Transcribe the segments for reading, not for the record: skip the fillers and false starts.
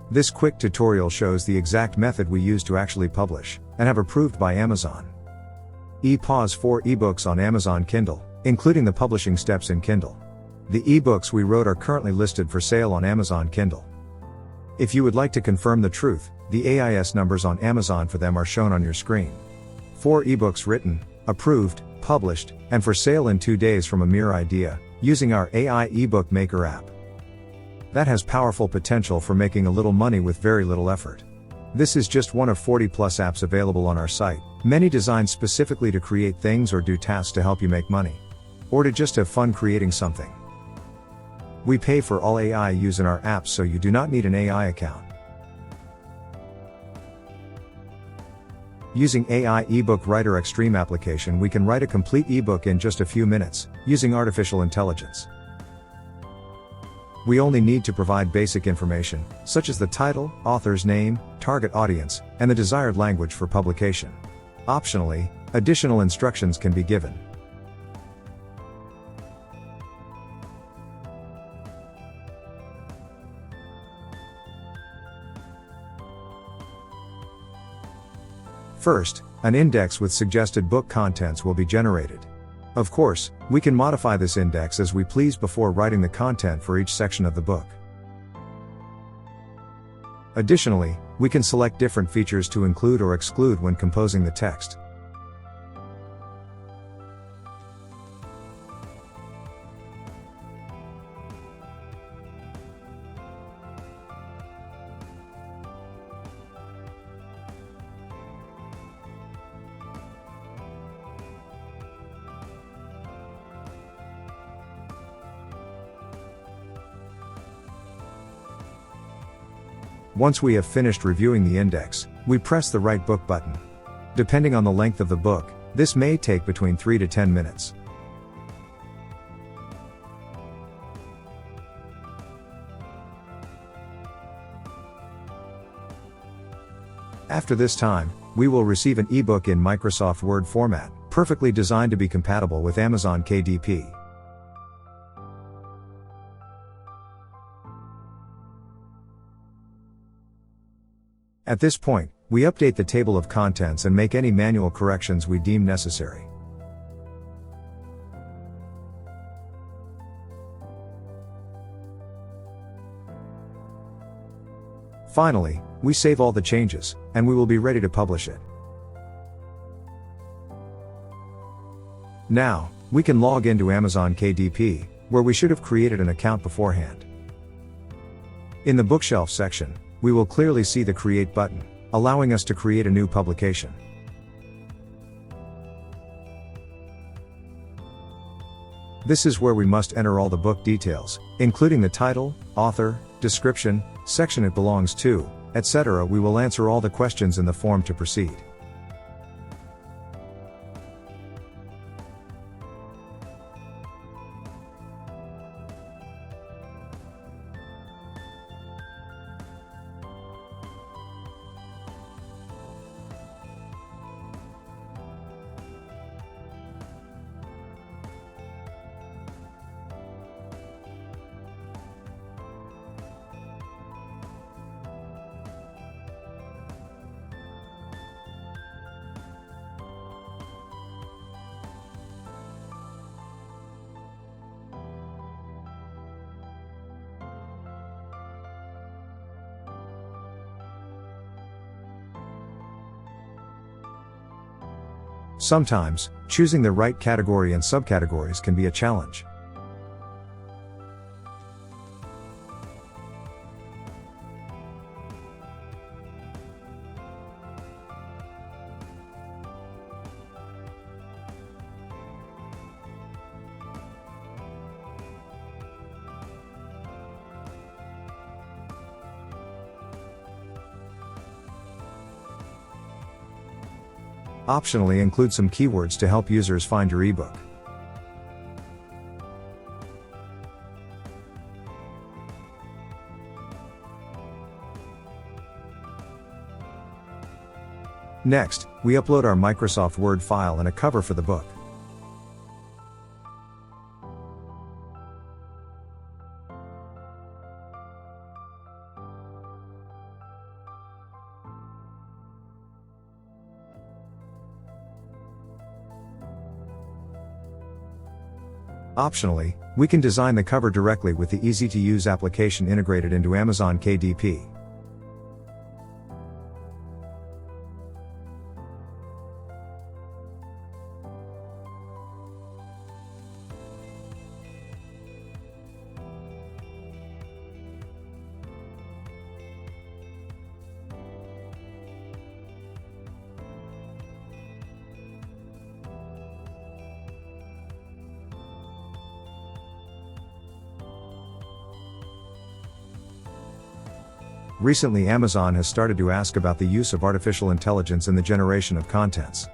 This quick tutorial shows the exact method we use to actually publish, and have approved by Amazon. Pause 4 eBooks on Amazon Kindle, including the publishing steps in Kindle. The eBooks we wrote are currently listed for sale on Amazon Kindle. If you would like to confirm the truth, the AIS numbers on Amazon for them are shown on your screen. 4 eBooks written, approved, published, and for sale in 2 days from a mere idea, using our AI eBook Maker app. That has powerful potential for making a little money with very little effort. This is just one of 40+ apps available on our site, many designed specifically to create things or do tasks to help you make money. Or to just have fun creating something. We pay for all AI use in our apps, so you do not need an AI account. Using AI eBook Writer Xtreme application, we can write a complete ebook in just a few minutes, using artificial intelligence. We only need to provide basic information, such as the title, author's name, target audience, and the desired language for publication. Optionally, additional instructions can be given. First, an index with suggested book contents will be generated. Of course, we can modify this index as we please before writing the content for each section of the book. Additionally, we can select different features to include or exclude when composing the text. Once we have finished reviewing the index, we press the Write Book button. Depending on the length of the book, this may take between 3 to 10 minutes. After this time, we will receive an ebook in Microsoft Word format, perfectly designed to be compatible with Amazon KDP. At this point, we update the table of contents and make any manual corrections we deem necessary. Finally, we save all the changes, and we will be ready to publish it. Now, we can log into Amazon KDP, where we should have created an account beforehand. In the bookshelf section, we will clearly see the Create button, allowing us to create a new publication. This is where we must enter all the book details, including the title, author, description, section it belongs to, etc. We will answer all the questions in the form to proceed. Sometimes, choosing the right category and subcategories can be a challenge. Optionally, include some keywords to help users find your ebook. Next, we upload our Microsoft Word file and a cover for the book. Optionally, we can design the cover directly with the easy-to-use application integrated into Amazon KDP. Recently, Amazon has started to ask about the use of artificial intelligence in the generation of contents.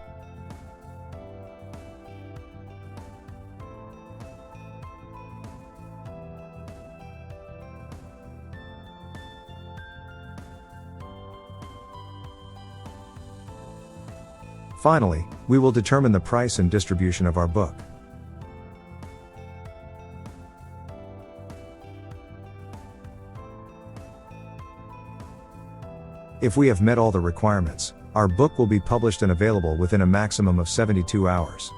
Finally, we will determine the price and distribution of our book. If we have met all the requirements, our book will be published and available within a maximum of 72 hours.